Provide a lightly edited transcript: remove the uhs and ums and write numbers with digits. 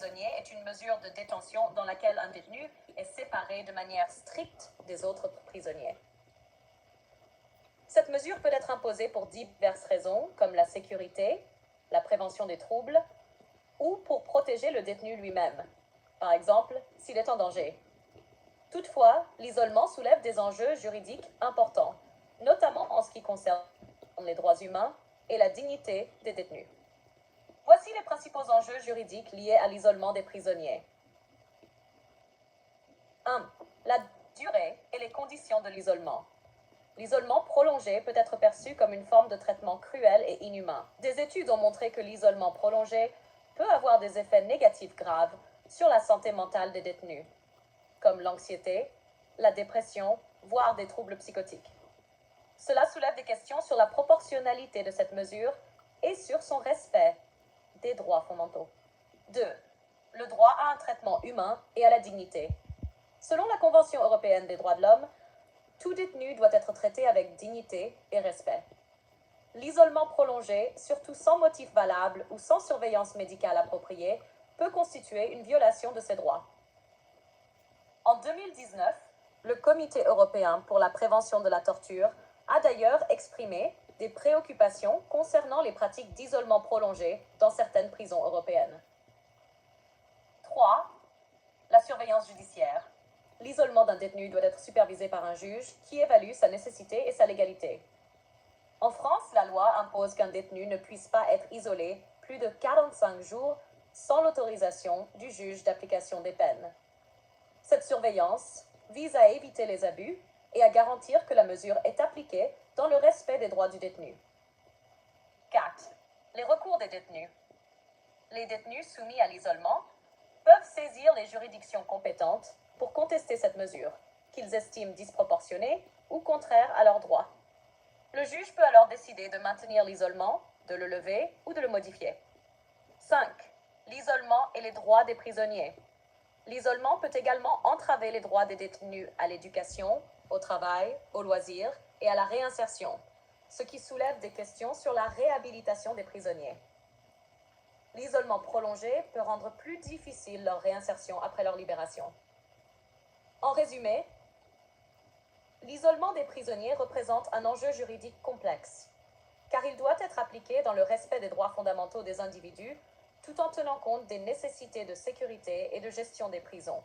prisonnier est une mesure de détention dans laquelle un détenu est séparé de manière stricte des autres prisonniers. Cette mesure peut être imposée pour diverses raisons, comme la sécurité, la prévention des troubles, ou pour protéger le détenu lui-même, par exemple s'il est en danger. Toutefois, l'isolement soulève des enjeux juridiques importants, notamment en ce qui concerne les droits humains et la dignité des détenus. Voici les principaux enjeux juridiques liés à l'isolement des prisonniers. 1. La durée et les conditions de l'isolement. L'isolement prolongé peut être perçu comme une forme de traitement cruel et inhumain. Des études ont montré que l'isolement prolongé peut avoir des effets négatifs graves sur la santé mentale des détenus, comme l'anxiété, la dépression, voire des troubles psychotiques. Cela soulève des questions sur la proportionnalité de cette mesure et sur son respect des droits fondamentaux. 2. Le droit à un traitement humain et à la dignité. Selon la Convention européenne des droits de l'homme, tout détenu doit être traité avec dignité et respect. L'isolement prolongé, surtout sans motif valable ou sans surveillance médicale appropriée, peut constituer une violation de ces droits. En 2019, le Comité européen pour la prévention de la torture a d'ailleurs exprimé des préoccupations concernant les pratiques d'isolement prolongé dans certaines prisons européennes. 3. La surveillance judiciaire. L'isolement d'un détenu doit être supervisé par un juge qui évalue sa nécessité et sa légalité. En France, la loi impose qu'un détenu ne puisse pas être isolé plus de 45 jours sans l'autorisation du juge d'application des peines. Cette surveillance vise à éviter les abus et à garantir que la mesure est appliquée dans le respect des droits du détenu. 4. Les recours des détenus. Les détenus soumis à l'isolement peuvent saisir les juridictions compétentes pour contester cette mesure, qu'ils estiment disproportionnée ou contraire à leurs droits. Le juge peut alors décider de maintenir l'isolement, de le lever ou de le modifier. 5. L'isolement et les droits des prisonniers. L'isolement peut également entraver les droits des détenus à l'éducation, au travail, aux loisirs et à la réinsertion, ce qui soulève des questions sur la réhabilitation des prisonniers. L'isolement prolongé peut rendre plus difficile leur réinsertion après leur libération. En résumé, l'isolement des prisonniers représente un enjeu juridique complexe, car il doit être appliqué dans le respect des droits fondamentaux des individus, tout en tenant compte des nécessités de sécurité et de gestion des prisons.